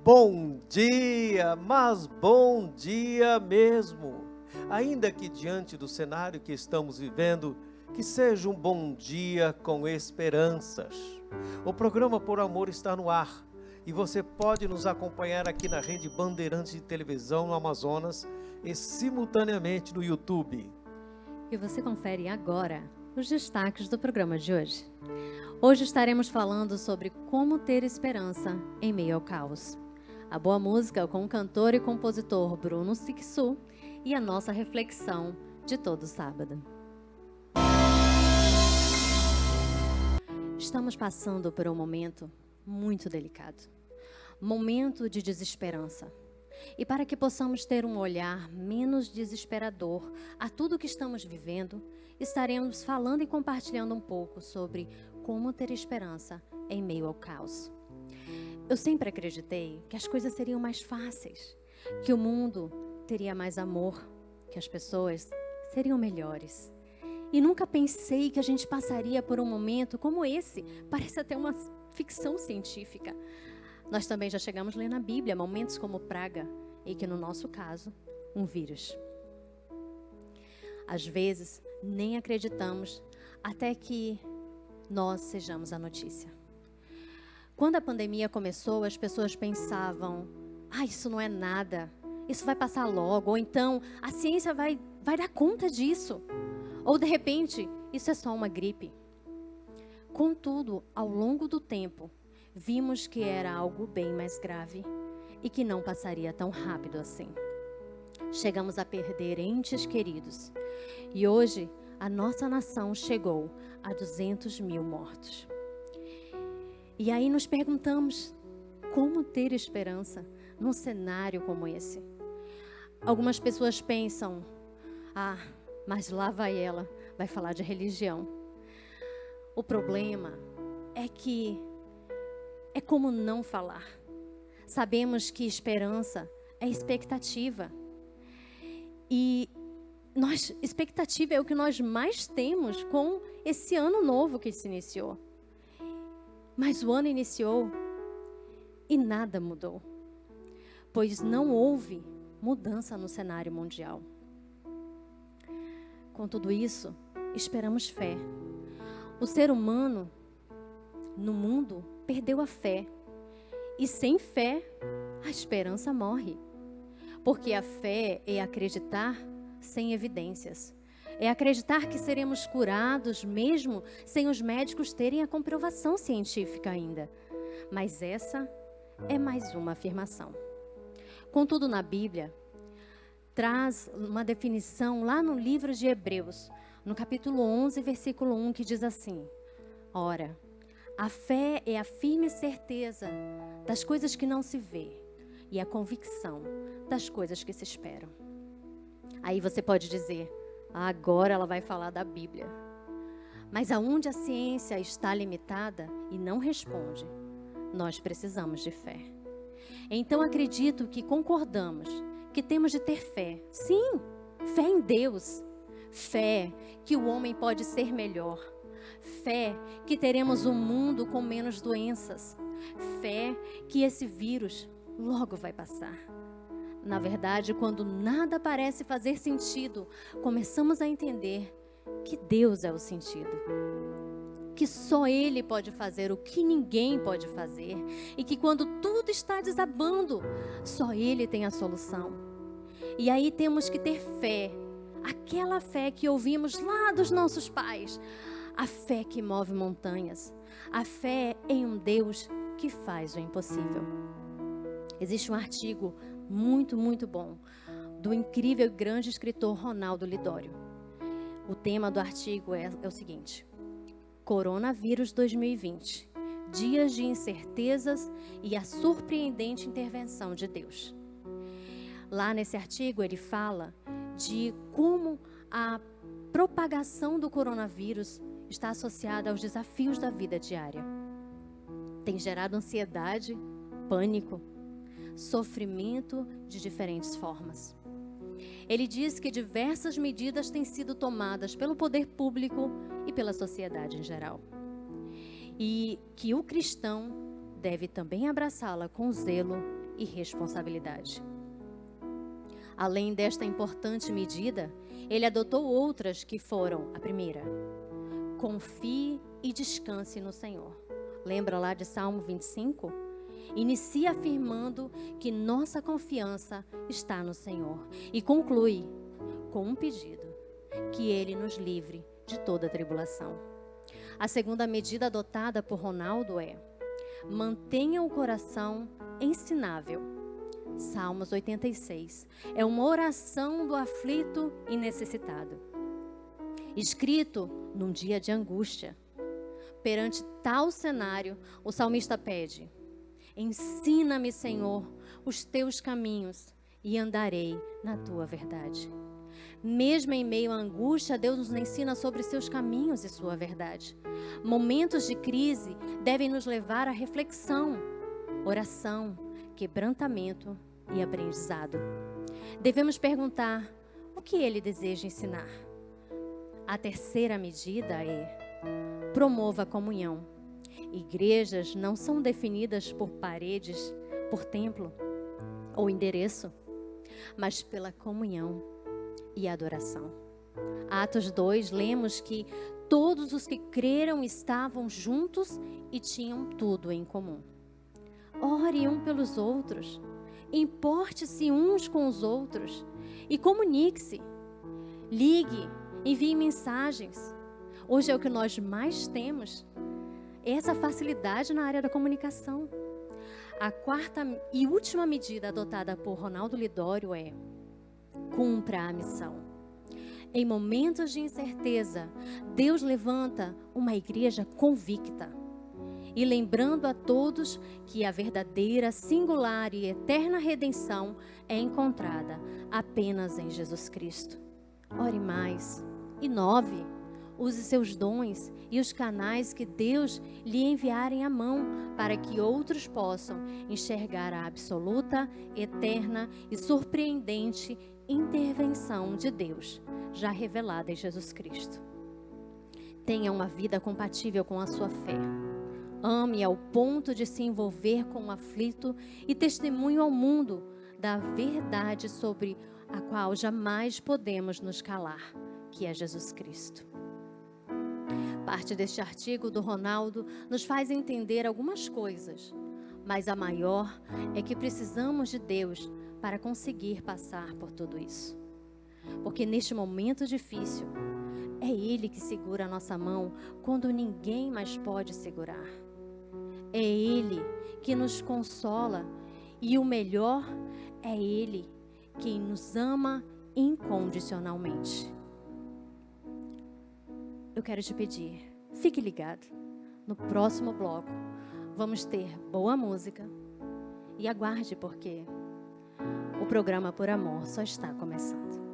Bom dia, mas bom dia mesmo. Ainda que diante do cenário que estamos vivendo, que seja um bom dia com esperanças. O programa Por Amor está no ar e você pode nos acompanhar aqui na Rede Bandeirantes de Televisão no Amazonas e simultaneamente no YouTube. E você confere agora os destaques do programa de hoje. Hoje estaremos falando sobre como ter esperança em meio ao caos. A boa música com o cantor e compositor Bruno Sixu e a nossa reflexão de todo sábado. Estamos passando por um momento muito delicado. Momento de desesperança. E para que possamos ter um olhar menos desesperador a tudo que estamos vivendo, estaremos falando e compartilhando um pouco sobre como ter esperança em meio ao caos. Eu sempre acreditei que as coisas seriam mais fáceis, que o mundo teria mais amor, que as pessoas seriam melhores. E nunca pensei que a gente passaria por um momento como esse, parece até uma ficção científica. Nós também já chegamos a ler na Bíblia momentos como praga, e que no nosso caso, um vírus. Às vezes, nem acreditamos até que nós sejamos a notícia. Quando a pandemia começou, as pessoas pensavam, isso não é nada, isso vai passar logo, ou então a ciência vai dar conta disso, ou de repente, isso é só uma gripe. Contudo, ao longo do tempo, vimos que era algo bem mais grave e que não passaria tão rápido assim. Chegamos a perder entes queridos e hoje a nossa nação chegou a 200 mil mortos. E aí nos perguntamos, como ter esperança num cenário como esse? Algumas pessoas pensam, mas lá vai ela, vai falar de religião. O problema é que é como não falar. Sabemos que esperança é expectativa. E expectativa é o que nós mais temos com esse ano novo que se iniciou. Mas o ano iniciou e nada mudou, pois não houve mudança no cenário mundial. Com tudo isso, esperamos fé. O ser humano no mundo perdeu a fé. E sem fé, a esperança morre. Porque a fé é acreditar sem evidências. É acreditar que seremos curados mesmo sem os médicos terem a comprovação científica ainda. Mas essa é mais uma afirmação. Contudo, na Bíblia, traz uma definição lá no livro de Hebreus, no capítulo 11, versículo 1, que diz assim: Ora, a fé é a firme certeza das coisas que não se vê e a convicção das coisas que se esperam. Aí você pode dizer, agora ela vai falar da Bíblia. Mas aonde a ciência está limitada e não responde, nós precisamos de fé. Então acredito que concordamos que temos de ter fé. Sim, fé em Deus. Fé que o homem pode ser melhor. Fé que teremos um mundo com menos doenças. Fé que esse vírus logo vai passar. Na verdade, quando nada parece fazer sentido, começamos a entender que Deus é o sentido. Que só Ele pode fazer o que ninguém pode fazer. E que quando tudo está desabando, só Ele tem a solução. E aí temos que ter fé. Aquela fé que ouvimos lá dos nossos pais. A fé que move montanhas. A fé em um Deus que faz o impossível. Existe um artigo muito bom do incrível e grande escritor Ronaldo Lidório. O tema do artigo é o seguinte: Coronavírus 2020, dias de incertezas e a surpreendente intervenção de Deus. Lá nesse artigo ele fala de como a propagação do coronavírus está associada aos desafios da vida diária. Tem gerado ansiedade, pânico, sofrimento de diferentes formas. Ele diz que diversas medidas têm sido tomadas pelo poder público e pela sociedade em geral. E que o cristão deve também abraçá-la com zelo e responsabilidade. Além desta importante medida, ele adotou outras que foram: a primeira, confie e descanse no Senhor. Lembra lá de Salmo 25? Inicia afirmando que nossa confiança está no Senhor e conclui com um pedido: que Ele nos livre de toda tribulação. A segunda medida adotada por Ronaldo é: mantenha o coração ensinável. Salmos 86 é uma oração do aflito e necessitado, escrito num dia de angústia. Perante tal cenário, o salmista pede: ensina-me, Senhor, os teus caminhos e andarei na tua verdade. Mesmo em meio à angústia, Deus nos ensina sobre seus caminhos e sua verdade. Momentos de crise devem nos levar à reflexão, oração, quebrantamento e aprendizado. Devemos perguntar: o que Ele deseja ensinar? A terceira medida é: promova a comunhão. Igrejas não são definidas por paredes, por templo ou endereço, mas pela comunhão e adoração. Atos 2, lemos que todos os que creram estavam juntos e tinham tudo em comum. Ore um pelos outros, importe-se uns com os outros e comunique-se. Ligue, envie mensagens. Hoje é o que nós mais temos, essa facilidade na área da comunicação. A quarta e última medida adotada por Ronaldo Lidório é: cumpra a missão. Em momentos de incerteza, Deus levanta uma igreja convicta e lembrando a todos que a verdadeira, singular e eterna redenção é encontrada apenas em Jesus Cristo. Ore mais, inove, use seus dons e os canais que Deus lhe enviarem à mão para que outros possam enxergar a absoluta, eterna e surpreendente intervenção de Deus, já revelada em Jesus Cristo. Tenha uma vida compatível com a sua fé. Ame ao ponto de se envolver com o aflito e testemunhe ao mundo da verdade sobre a qual jamais podemos nos calar, que é Jesus Cristo. Parte deste artigo do Ronaldo nos faz entender algumas coisas, mas a maior é que precisamos de Deus para conseguir passar por tudo isso. Porque neste momento difícil, é Ele que segura a nossa mão quando ninguém mais pode segurar. É Ele que nos consola e o melhor, é Ele quem nos ama incondicionalmente. Eu quero te pedir, fique ligado. No próximo bloco, vamos ter boa música e aguarde, porque o programa Por Amor só está começando.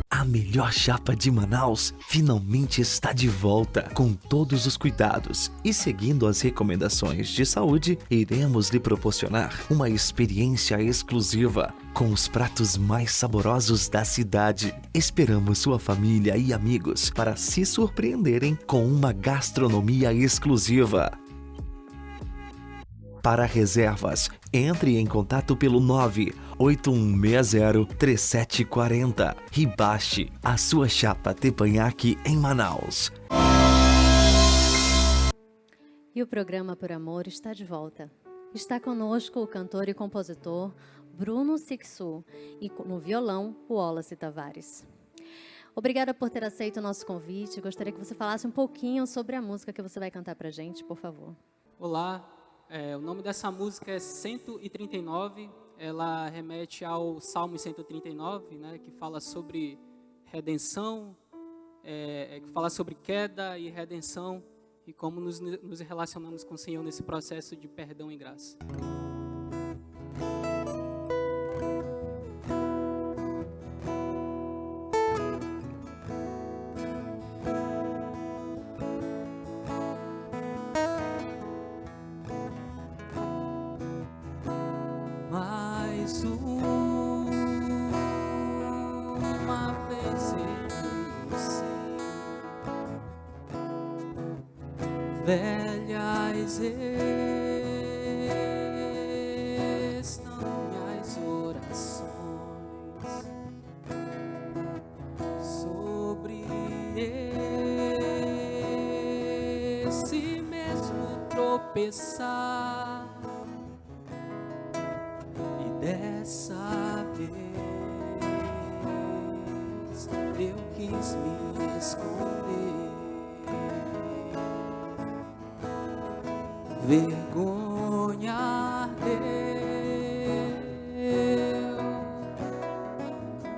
A melhor chapa de Manaus finalmente está de volta, com todos os cuidados e seguindo as recomendações de saúde. Iremos lhe proporcionar uma experiência exclusiva com os pratos mais saborosos da cidade. Esperamos sua família e amigos para se surpreenderem com uma gastronomia exclusiva. Para reservas, entre em contato pelo 981603740 e baixe a sua chapa teppanyaki em Manaus. E o programa Por Amor está de volta. Está conosco o cantor e compositor Bruno Sixu e no violão o Wallace Tavares. Obrigada por ter aceito o nosso convite. Gostaria que você falasse um pouquinho sobre a música que você vai cantar pra gente, por favor. Olá. O nome dessa música é 139, ela remete ao Salmo 139, né, que fala sobre redenção, que fala sobre queda e redenção e como nos relacionamos com o Senhor nesse processo de perdão e graça. velhas estão minhas orações sobre esse mesmo tropeçar, e dessa vez eu quis me esconder. Vergonha ardeu,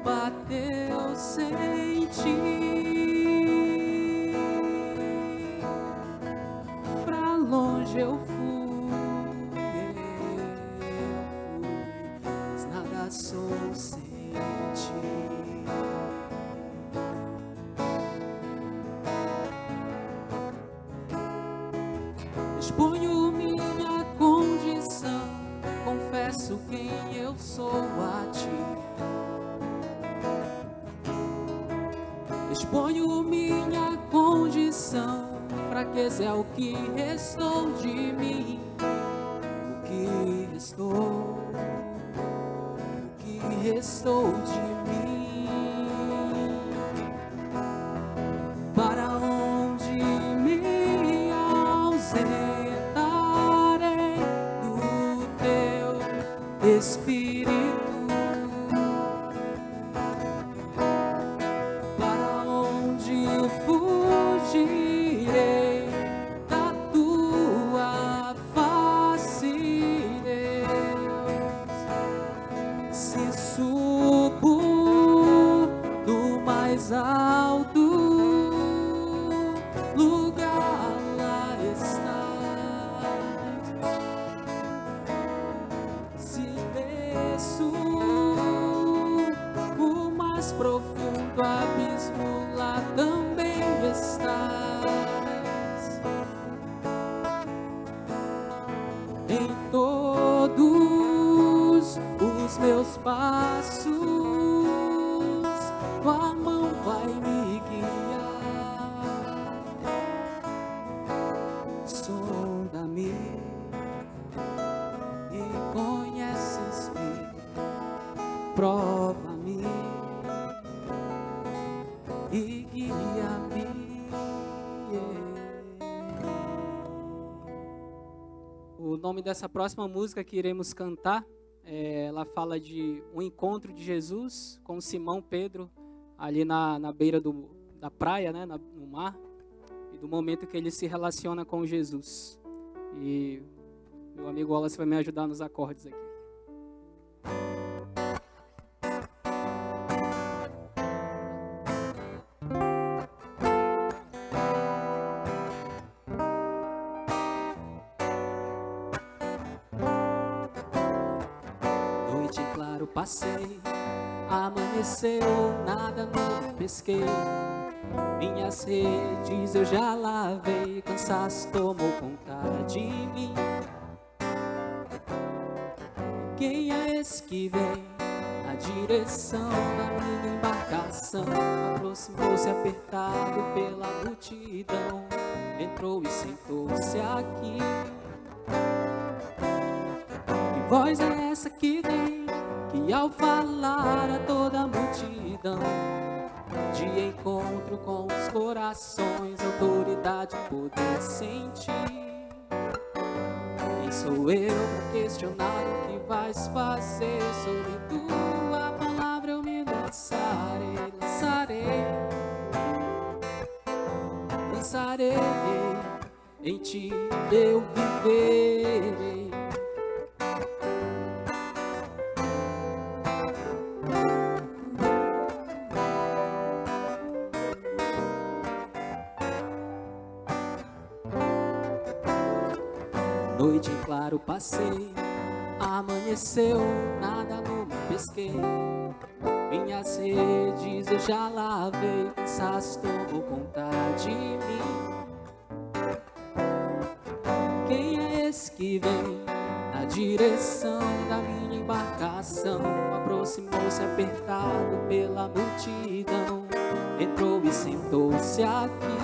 bateu sem ti, pra longe eu fui, mas nada sou sem ti. Exponho minha condição, confesso quem eu sou a ti. Exponho minha condição, fraqueza é o que restou de mim. O que restou de mim. Para onde me ausentarei do teu Espírito? Para onde fugirei da tua face, Deus? Se subo do mais alto lugar, lá estás. Se desço o mais profundo abismo, lá também estás. Em todos os meus passos, tua mão vai me guiar. Sonda-me e conheces-me, prova-me e guia-me. O nome dessa próxima música que iremos cantar, ela fala de um encontro de Jesus com Simão Pedro ali na beira da praia, né, no mar, e do momento que ele se relaciona com Jesus. E meu amigo Wallace vai me ajudar nos acordes aqui. Noite em claro passei, amanheceu, nada novo pesquei. Minhas redes eu já lavei, cansaço tomou conta de mim. Quem é esse que vem na direção da minha embarcação? Aproximou-se apertado pela multidão, entrou e sentou-se aqui. Que voz é essa que vem, que ao falar a toda a multidão, de encontro com os corações, autoridade e poder sentir? Quem sou eu para questionar o que vais fazer? Sobre tua palavra eu me lançarei, em ti eu viverei. Noite em claro passei, amanheceu, nada novo pesquei. Minhas redes eu já lavei, cansaço tomou conta de mim. Quem é esse que vem na direção da minha embarcação? Aproximou-se apertado pela multidão, entrou e sentou-se aqui.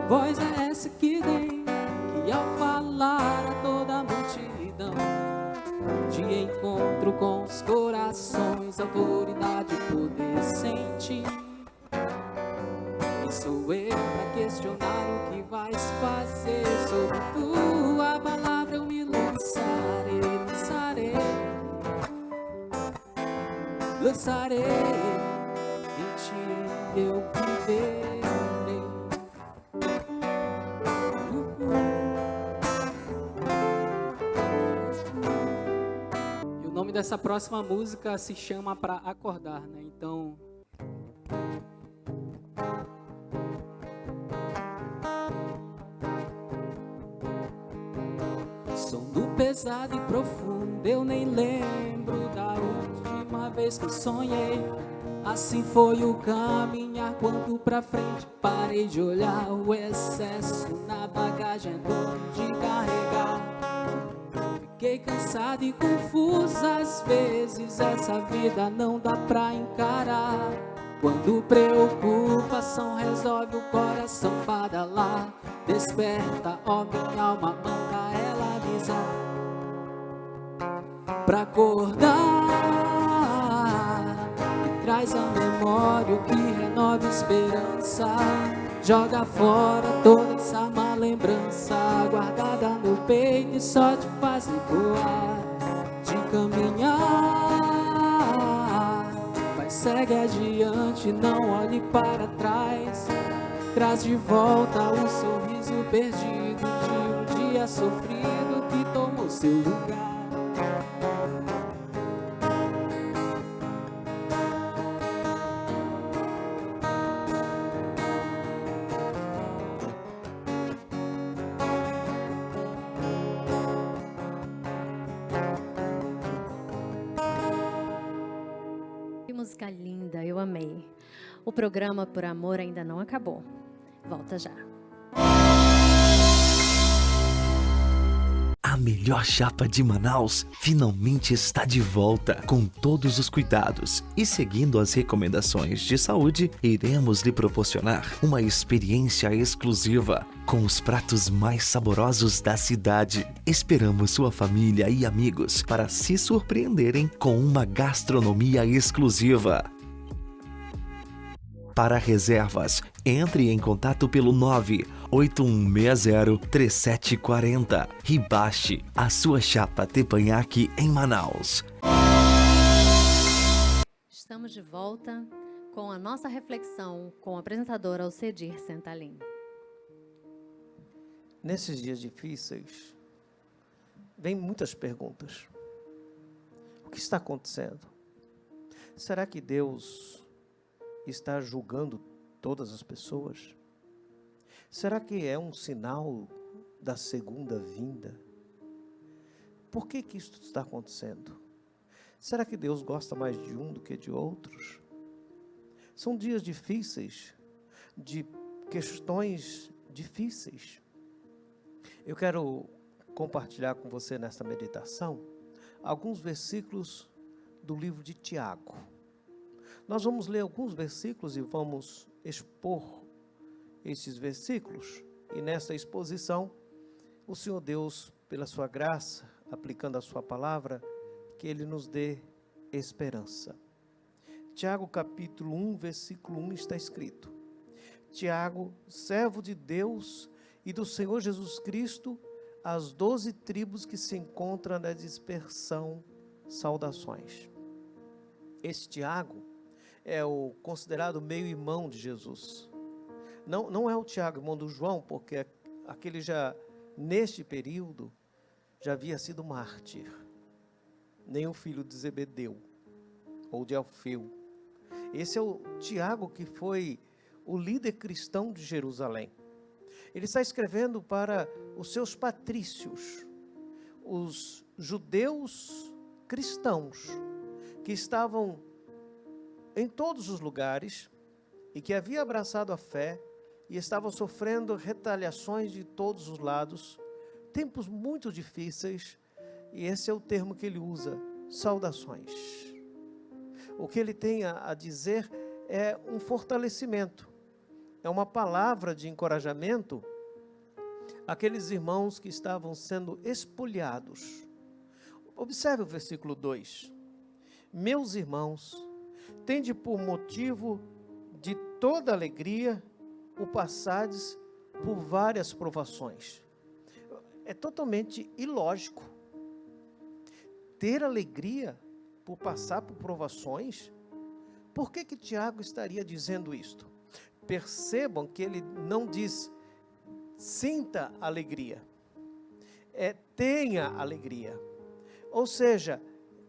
voz é essa que vem, que ao falar a toda a multidão, de encontro com os corações, autoridade e poder sente. Quem sou eu pra questionar o que vais fazer? Sobre tua palavra eu me lançarei, em ti eu viverei. E o nome dessa próxima música se chama Pra Acordar, né? Então, sono pesado e profundo, eu nem lembro da última vez que eu sonhei. Assim foi o caminhar quando pra frente parei de olhar o excesso na bagagem de carregar. Fiquei cansado e confuso, às vezes essa vida não dá pra encarar. Quando preocupação resolve o coração badalar, desperta, ó minha alma, manda ela avisar. Pra acordar, me traz a memória o que renova esperança. Joga fora toda essa má lembrança guardada no peito e só te faz voar. De caminhar, vai, segue adiante, não olhe para trás. Traz de volta o sorriso perdido de um dia sofrido que tomou seu lugar. Que música linda, eu amei. O programa Por Amor ainda não acabou. Volta já. A melhor chapa de Manaus finalmente está de volta, com todos os cuidados. E seguindo as recomendações de saúde, iremos lhe proporcionar uma experiência exclusiva com os pratos mais saborosos da cidade. Esperamos sua família e amigos para se surpreenderem com uma gastronomia exclusiva. Para reservas, entre em contato pelo 981603740 e baixe a sua chapa teppanyaki em Manaus. Estamos de volta com a nossa reflexão com a apresentadora Alcedir Sentalim. Nesses dias difíceis, vem muitas perguntas. O que está acontecendo? Será que Deus está julgando todas as pessoas? Será que é um sinal da segunda vinda? Por que isso está acontecendo? Será que Deus gosta mais de um do que de outros? São dias difíceis, de questões difíceis. Eu quero compartilhar com você nesta meditação alguns versículos do livro de Tiago. Nós vamos ler alguns versículos e vamos expor estes versículos. E nessa exposição, o Senhor Deus, pela sua graça, aplicando a sua palavra, que Ele nos dê esperança. Tiago capítulo 1, versículo 1 está escrito: Tiago, servo de Deus e do Senhor Jesus Cristo, às 12 tribos que se encontram na dispersão, saudações. Esse Tiago é o considerado meio-irmão de Jesus. Não é o Tiago, irmão do João, porque aquele já, neste período, já havia sido mártir. Nem o filho de Zebedeu, ou de Alfeu. Esse é o Tiago que foi o líder cristão de Jerusalém. Ele está escrevendo para os seus patrícios, os judeus cristãos, que estavam em todos os lugares e que haviam abraçado a fé e estavam sofrendo retaliações de todos os lados, tempos muito difíceis, e esse é o termo que ele usa, saudações. O que ele tem a dizer é um fortalecimento, é uma palavra de encorajamento àqueles irmãos que estavam sendo espoliados. Observe o versículo 2. Meus irmãos, tende por motivo de toda alegria o passardes por várias provações. É totalmente ilógico ter alegria por passar por provações. Por que Tiago estaria dizendo isto? Percebam que ele não diz sinta alegria, tenha alegria. Ou seja,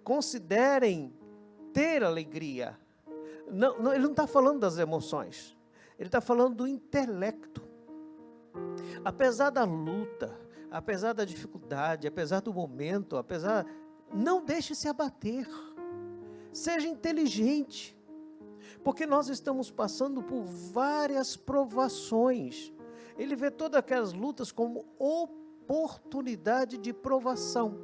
considerem ter alegria. Ele não está falando das emoções, ele está falando do intelecto. Apesar da luta, apesar da dificuldade, apesar do momento, não deixe se abater. Seja inteligente, porque nós estamos passando por várias provações. Ele vê todas aquelas lutas como oportunidade de provação,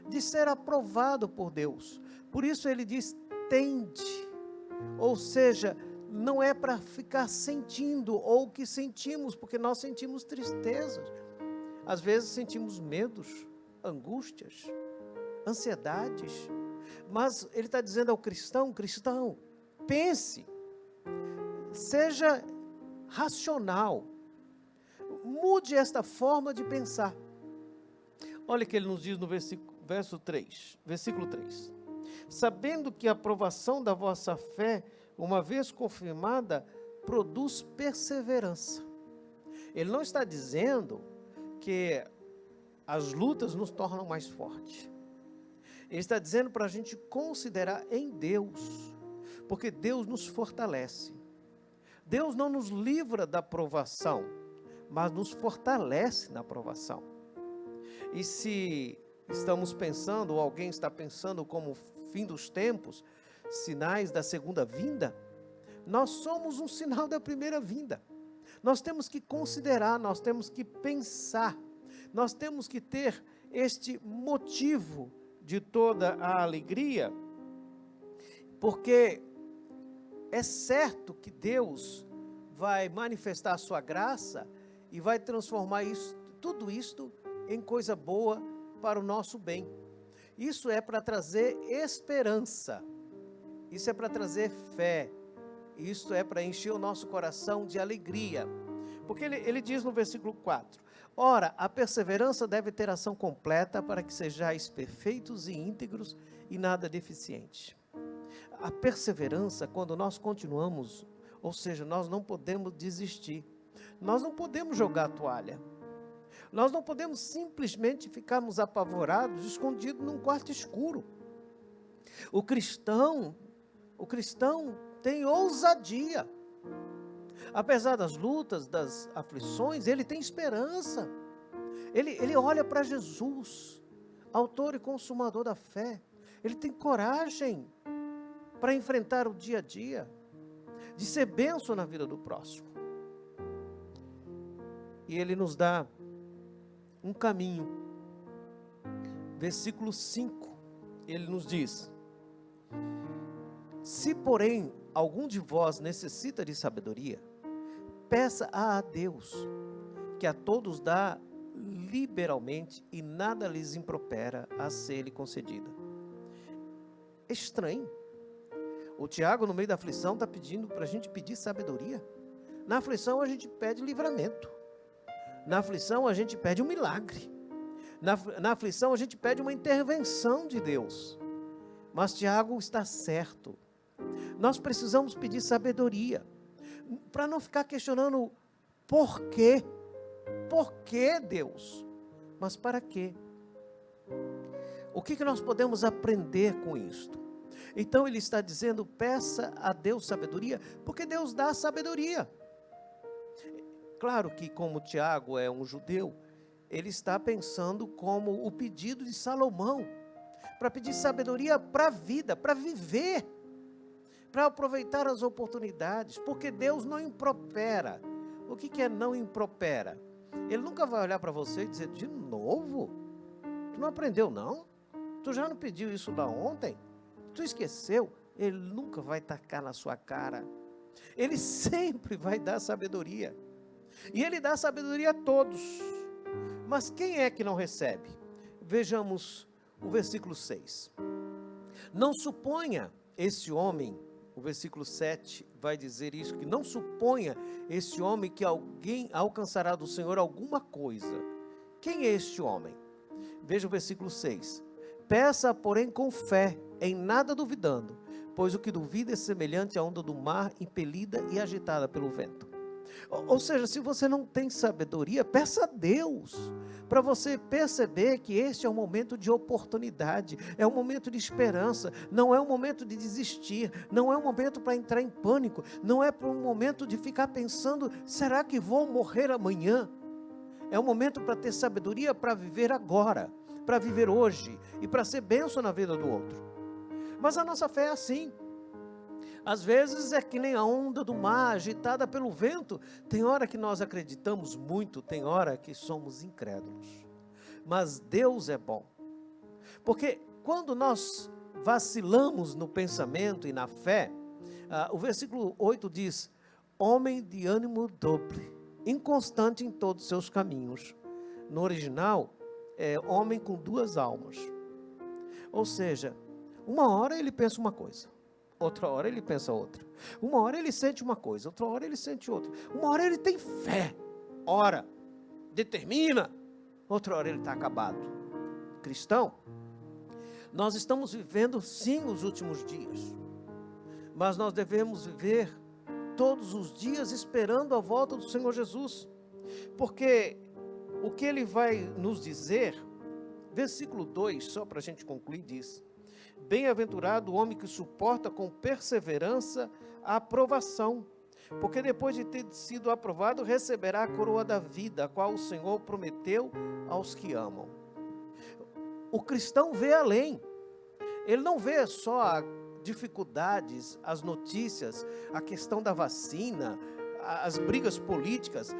de ser aprovado por Deus. Por isso ele diz, tende. Ou seja, não é para ficar sentindo ou o que sentimos, porque nós sentimos tristezas. Às vezes sentimos medos, angústias, ansiedades. Mas ele está dizendo ao cristão, pense, seja racional, mude esta forma de pensar. Olha o que ele nos diz no versículo 3. Sabendo que a aprovação da vossa fé, uma vez confirmada, produz perseverança. Ele não está dizendo que as lutas nos tornam mais fortes. Ele está dizendo para a gente considerar em Deus, porque Deus nos fortalece. Deus não nos livra da provação, mas nos fortalece na provação. E se estamos pensando, ou alguém está pensando como fim dos tempos, sinais da segunda vinda, nós somos um sinal da primeira vinda. Nós temos que considerar, nós temos que pensar, nós temos que ter este motivo de toda a alegria, porque é certo que Deus vai manifestar a sua graça e vai transformar tudo isto em coisa boa para o nosso bem. Isso é para trazer esperança, isso é para trazer fé, isso é para encher o nosso coração de alegria. Porque ele diz no versículo 4, ora, a perseverança deve ter ação completa para que sejais perfeitos e íntegros e nada deficiente. A perseverança, quando nós continuamos, ou seja, nós não podemos desistir, nós não podemos jogar a toalha, nós não podemos simplesmente ficarmos apavorados, escondidos num quarto escuro. O cristão tem ousadia. Apesar das lutas, das aflições, ele tem esperança. Ele olha para Jesus, autor e consumador da fé. Ele tem coragem para enfrentar o dia a dia, de ser bênção na vida do próximo. E ele nos dá um caminho. Versículo 5, ele nos diz, se porém algum de vós necessita de sabedoria, peça a Deus, que a todos dá liberalmente e nada lhes impropera a ser-lhe concedida. Estranho. O Tiago, no meio da aflição, está pedindo para a gente pedir sabedoria. Na aflição, a gente pede livramento. Na aflição, a gente pede um milagre. Na aflição, a gente pede uma intervenção de Deus. Mas Tiago está certo. Nós precisamos pedir sabedoria, para não ficar questionando por quê? Por que Deus? Mas para quê? O que nós podemos aprender com isto? Então ele está dizendo, peça a Deus sabedoria, porque Deus dá sabedoria. Claro que como Tiago é um judeu, ele está pensando como o pedido de Salomão, para pedir sabedoria para a vida, para viver, para aproveitar as oportunidades, porque Deus não impropera. O que é não impropera? Ele nunca vai olhar para você e dizer, de novo? Tu não aprendeu não? Tu já não pediu isso lá ontem? Tu esqueceu? Ele nunca vai tacar na sua cara. Ele sempre vai dar sabedoria. E Ele dá sabedoria a todos. Mas quem é que não recebe? Vejamos o versículo 6. Não suponha esse homem, o versículo 7 vai dizer isso, que não suponha esse homem que alguém alcançará do Senhor alguma coisa. Quem é este homem? Veja o versículo 6. Peça, porém, com fé, em nada duvidando, pois o que duvida é semelhante à onda do mar, impelida e agitada pelo vento. Ou seja, se você não tem sabedoria, peça a Deus, para você perceber que este é um momento de oportunidade, é um momento de esperança, não é um momento de desistir, não é um momento para entrar em pânico, não é para um momento de ficar pensando, será que vou morrer amanhã? É um momento para ter sabedoria, para viver agora, para viver hoje e para ser bênção na vida do outro. Mas a nossa fé é assim. Às vezes é que nem a onda do mar agitada pelo vento. Tem hora que nós acreditamos muito, tem hora que somos incrédulos. Mas Deus é bom. Porque quando nós vacilamos no pensamento e na fé, o versículo 8 diz, homem de ânimo dobre, inconstante em todos os seus caminhos. No original, é homem com duas almas. Ou seja, uma hora ele pensa uma coisa, outra hora ele pensa outra. Uma hora ele sente uma coisa, outra hora ele sente outra. Uma hora ele tem fé, ora, determina, outra hora ele está acabado. Cristão, nós estamos vivendo sim os últimos dias, mas nós devemos viver todos os dias esperando a volta do Senhor Jesus, porque o que Ele vai nos dizer, versículo 2, só para a gente concluir, diz, bem-aventurado o homem que suporta com perseverança a aprovação, porque depois de ter sido aprovado, receberá a coroa da vida, a qual o Senhor prometeu aos que amam. O cristão vê além, ele não vê só a dificuldades, as notícias, a questão da vacina, as brigas políticas,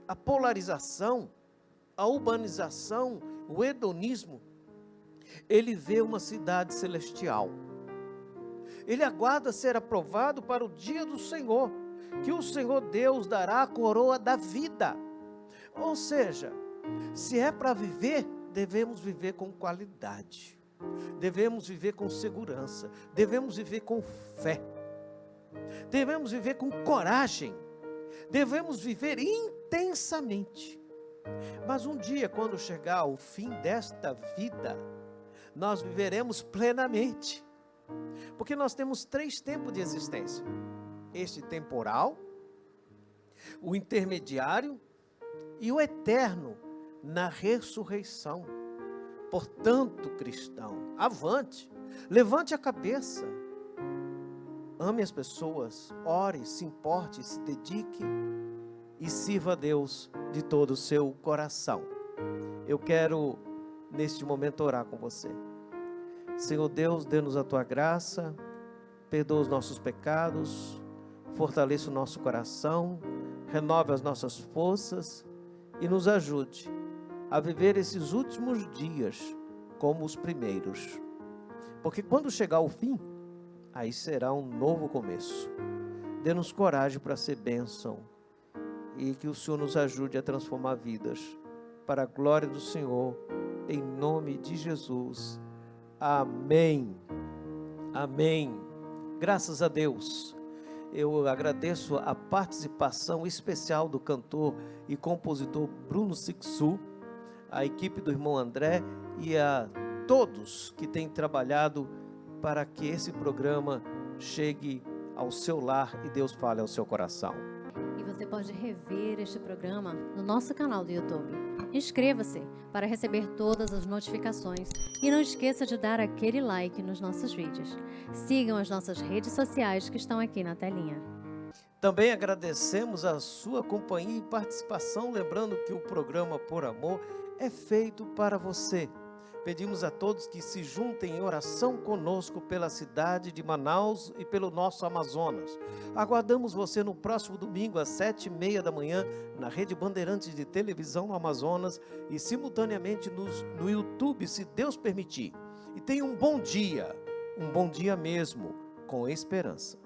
a polarização, a urbanização, o hedonismo. Ele vê uma cidade celestial. Ele aguarda ser aprovado para o dia do Senhor, que o Senhor Deus dará a coroa da vida. Ou seja, se é para viver, devemos viver com qualidade. Devemos viver com segurança, devemos viver com fé, devemos viver com coragem, devemos viver intensamente. Mas um dia, quando chegar o fim desta vida, nós viveremos plenamente, porque nós temos 3 tempos de existência: este temporal, o intermediário e o eterno na ressurreição. Portanto, cristão, avante, levante a cabeça, ame as pessoas, ore, se importe, se dedique e sirva a Deus de todo o seu coração. Eu quero, neste momento, orar com você. Senhor Deus, dê-nos a Tua graça, perdoa os nossos pecados, fortaleça o nosso coração, renove as nossas forças e nos ajude a viver esses últimos dias como os primeiros. Porque quando chegar o fim, aí será um novo começo. Dê-nos coragem para ser bênção e que o Senhor nos ajude a transformar vidas para a glória do Senhor, em nome de Jesus. Amém. Amém. Graças a Deus. Eu agradeço a participação especial do cantor e compositor Bruno Sixu, a equipe do irmão André e a todos que têm trabalhado para que esse programa chegue ao seu lar e Deus fale ao seu coração. E você pode rever este programa no nosso canal do YouTube. Inscreva-se para receber todas as notificações e não esqueça de dar aquele like nos nossos vídeos. Sigam as nossas redes sociais que estão aqui na telinha. Também agradecemos a sua companhia e participação, lembrando que o programa Por Amor é feito para você. Pedimos a todos que se juntem em oração conosco pela cidade de Manaus e pelo nosso Amazonas. Aguardamos você no próximo domingo às 7h30 da manhã na Rede Bandeirantes de Televisão no Amazonas e simultaneamente no YouTube, se Deus permitir. E tenha um bom dia mesmo, com esperança.